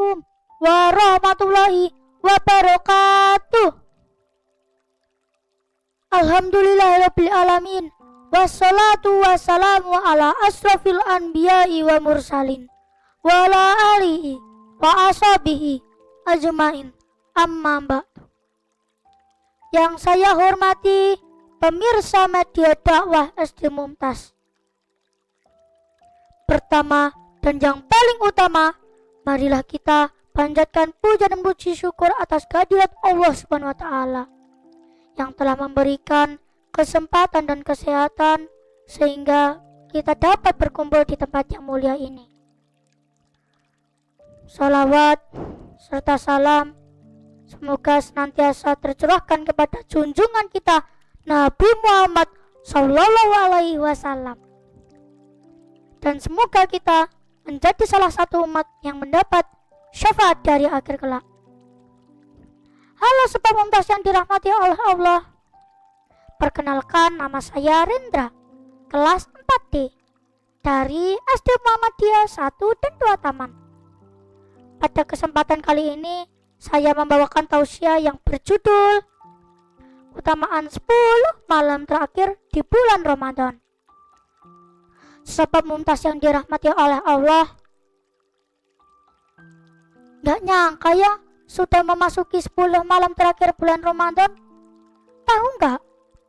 Assalamualaikum warahmatullahi wabarakatuh. Alhamdulillahirabbil alamin. Wassalatu wassalamu ala asrofil anbiya'i wa mursalin wa ala alihi wa ashabihi ajmain. Amma ba'du. Yang saya hormati pemirsa media dakwah SD Mumtaz. Pertama dan yang paling utama, marilah kita panjatkan puja dan puji syukur atas kehadirat Allah Subhanahu wa taala yang telah memberikan kesempatan dan kesehatan sehingga kita dapat berkumpul di tempat yang mulia ini. Salawat serta salam semoga senantiasa tercurahkan kepada junjungan kita Nabi Muhammad Sallallahu Alaihi Wasallam, dan semoga kita menjadi salah satu umat yang mendapat syafaat dari akhir kelak. Halo Sobat Mumtaz yang dirahmati oleh Allah. Perkenalkan, nama saya Rendra, kelas 4D dari SD Muhammadiyah 1 dan 2 Taman. Pada kesempatan kali ini saya membawakan tausiah yang berjudul Utamaan 10 Malam Terakhir di Bulan Ramadan. Sobat Mumtaz yang dirahmati oleh Allah, gak nyangka ya sudah memasuki 10 malam terakhir bulan Ramadan. Tahu gak,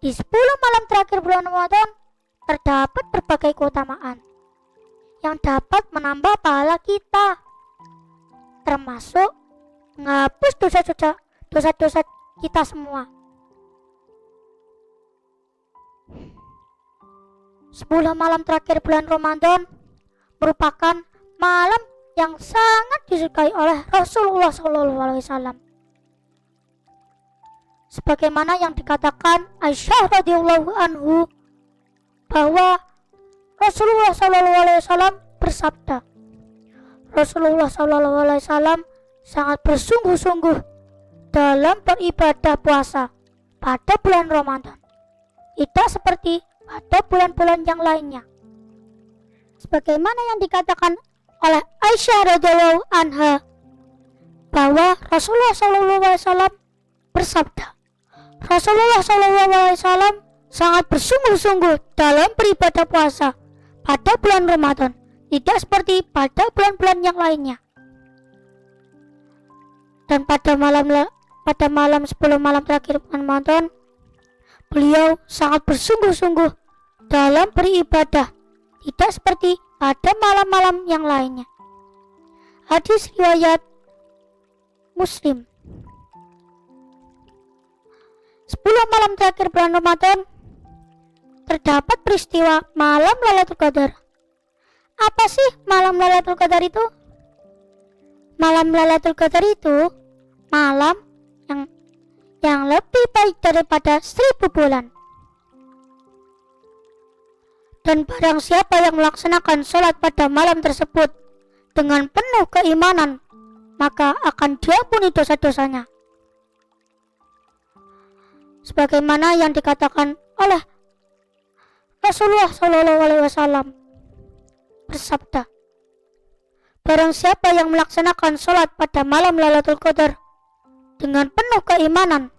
di 10 malam terakhir bulan Ramadan terdapat berbagai keutamaan yang dapat menambah pahala kita, termasuk menghapus dosa-dosa kita semua. 10 malam terakhir bulan Ramadan merupakan malam yang sangat disukai oleh Rasulullah SAW. Sebagaimana yang dikatakan Aisyah radhiyallahu anhu bahwa Rasulullah SAW bersabda, Rasulullah SAW sangat bersungguh-sungguh dalam beribadah puasa pada bulan Ramadan, tidak seperti pada bulan-bulan yang lainnya. Sebagaimana yang dikatakan oleh Aisyah radhiyallahu anha bahwa Rasulullah SAW bersabda, Rasulullah SAW sangat bersungguh-sungguh dalam beribadah puasa pada bulan Ramadan, tidak seperti pada bulan-bulan yang lainnya. Dan pada malam 10 malam terakhir bulan Ramadan, beliau sangat bersungguh-sungguh dalam beribadah, tidak seperti pada malam-malam yang lainnya. Hadis riwayat Muslim. 10 malam terakhir bulan Ramadan terdapat peristiwa malam Lailatul Qadar. Apa sih malam Lailatul Qadar itu? Malam Lailatul Qadar itu malam yang lebih baik daripada 1000 bulan. Dan barang siapa yang melaksanakan sholat pada malam tersebut dengan penuh keimanan, maka akan diampuni dosa-dosanya. Sebagaimana yang dikatakan oleh Rasulullah SAW bersabda, barang siapa yang melaksanakan sholat pada malam Lailatul Qadar dengan penuh keimanan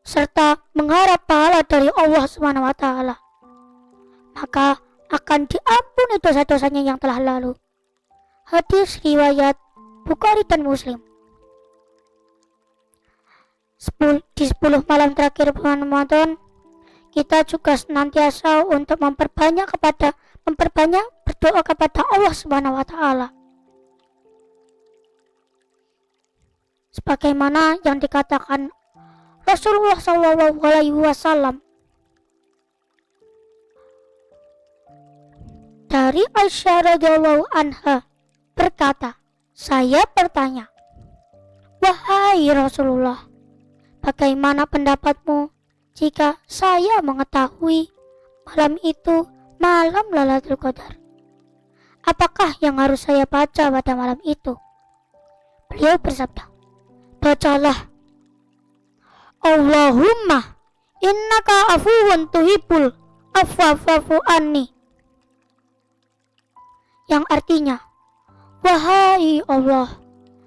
serta mengharap pahala dari Allah Subhanahu wa taala, maka akan diampuni dosa-dosanya yang telah lalu. Hadis riwayat Bukhari dan Muslim. Di 10 malam terakhir bulan Ramadan, kita juga senantiasa untuk memperbanyak berdoa kepada Allah Subhanahu wa taala. Sebagaimana yang dikatakan Rasulullah SAW dari Aisyah radhiyallahu anha berkata, saya bertanya, wahai Rasulullah, bagaimana pendapatmu jika saya mengetahui malam itu malam Lailatul Qadar? Apakah yang harus saya baca pada malam itu? Beliau bersabda, bacalah Allahumma innaka afuwun tuhibbul afwa fa'fu anni, yang artinya, Wahai Allah,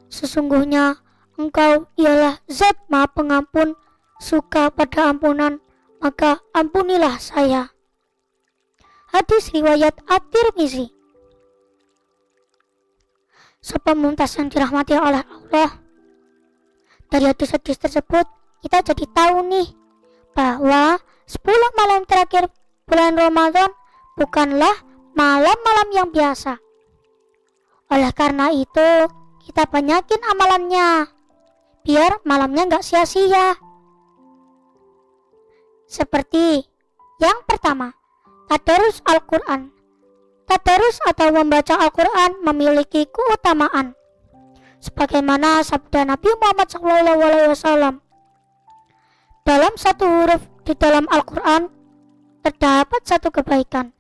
sesungguhnya Engkau ialah Zat Maha Pengampun, suka pada ampunan, maka ampunilah saya. Hadis riwayat At-Tirmizi. Sepemungkas yang dirahmati oleh Allah, dari hadis-hadis tersebut kita jadi tahu nih bahwa 10 malam terakhir bulan Ramadan bukanlah malam-malam yang biasa. Oleh karena itu, kita banyakin amalannya, biar malamnya gak sia-sia. Seperti yang pertama, tadarus Al-Quran. Tadarus atau membaca Al-Quran memiliki keutamaan, sebagaimana sabda Nabi Muhammad SAW. Dalam satu huruf di dalam Al-Quran terdapat satu kebaikan.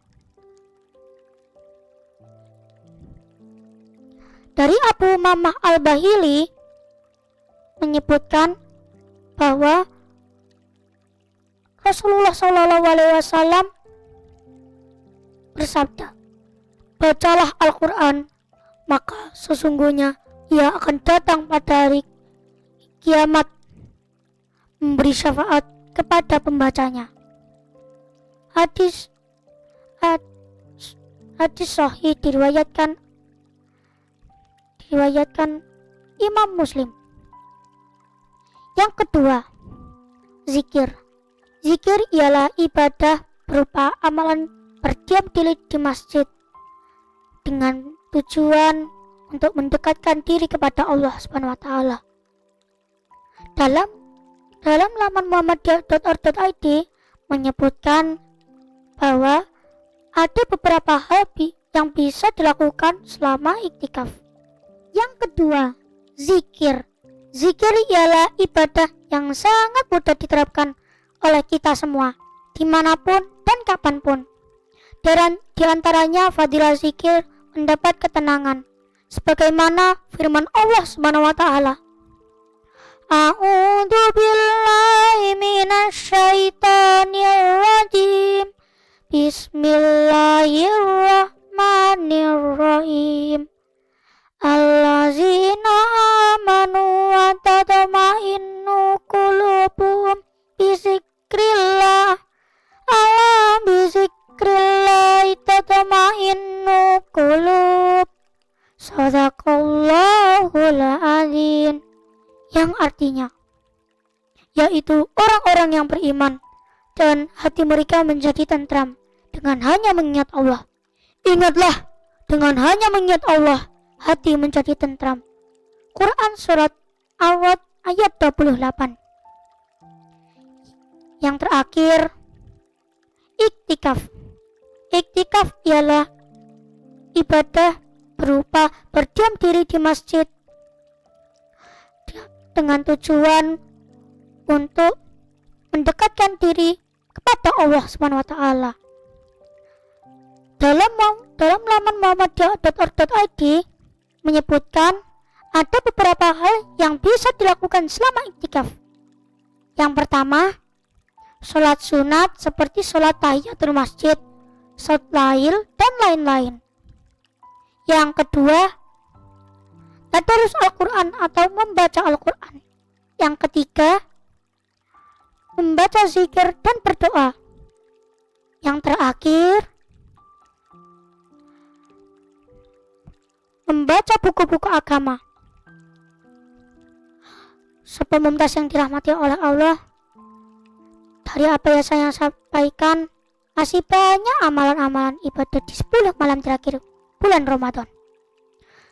Dari Abu Umamah Al-Bahili menyebutkan bahwa Rasulullah SAW bersabda, bacalah Al-Quran, maka sesungguhnya ia akan datang pada hari kiamat memberi syafaat kepada pembacanya. Hadis sahih diriwayatkan Imam Muslim. Yang kedua, zikir. Zikir ialah ibadah berupa amalan berdiam diri di masjid dengan tujuan untuk mendekatkan diri kepada Allah Subhanahu wa taala. Dalam laman muhammadiyah.org.id menyebutkan bahwa ada beberapa hal yang bisa dilakukan selama iktikaf. Yang kedua, zikir. Zikir ialah ibadah yang sangat mudah diterapkan oleh kita semua, dimanapun dan kapanpun. Dan di antaranya fadilah zikir mendapat ketenangan, sebagaimana firman Allah Subhanahu wa taala. A'udzu billahi minasyaitonir rajim. Bismillahirrahmanirrahim. Allazina amanu wa tatma'innu qulubuhum bizikrillah. Ala bizikrillah tatma'innu qulub. Shadaqallahul adzim. Yang artinya yaitu orang-orang yang beriman dan hati mereka menjadi tentram dengan hanya mengingat Allah. Ingatlah, dengan hanya mengingat Allah hati menjadi tentram. Quran surat Al-Ra'd ayat 28. Yang terakhir, iktikaf. Iktikaf ialah ibadah berupa berdiam diri di masjid dengan tujuan untuk mendekatkan diri kepada Allah Subhanahu wa taala. Dalam laman muhammadiyah.org.id menyebutkan ada beberapa hal yang bisa dilakukan selama iktikaf. Yang pertama, sholat sunat seperti sholat tahiyatul masjid, sholat lail, dan lain-lain. Yang kedua, tadarus Al-Quran atau membaca Al-Quran. Yang ketiga, membaca zikir dan berdoa. Yang terakhir, membaca buku-buku agama. Sepemungkas yang dirahmati oleh Allah, dari apa yang saya sampaikan, masih banyak amalan-amalan ibadah di 10 malam terakhir bulan Ramadan.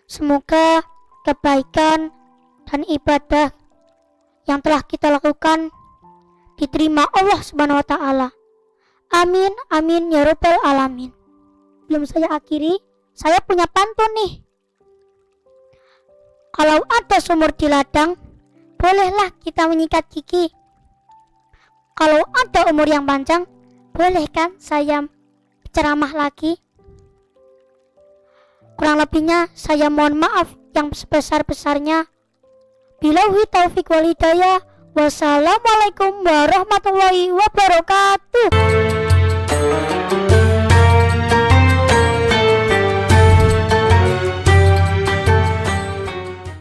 Semoga kebaikan dan ibadah yang telah kita lakukan diterima Allah Subhanahu wa taala. Amin, amin ya rabbal alamin. Belum saya akhiri, saya punya pantun nih. Kalau ada sumur di ladang, bolehlah kita menyikat gigi. Kalau ada umur yang panjang, boleh kan saya ceramah lagi? Kurang lebihnya saya mohon maaf yang sebesar-besarnya. Billahi taufiq wal hidayah. Wassalamualaikum warahmatullahi wabarakatuh.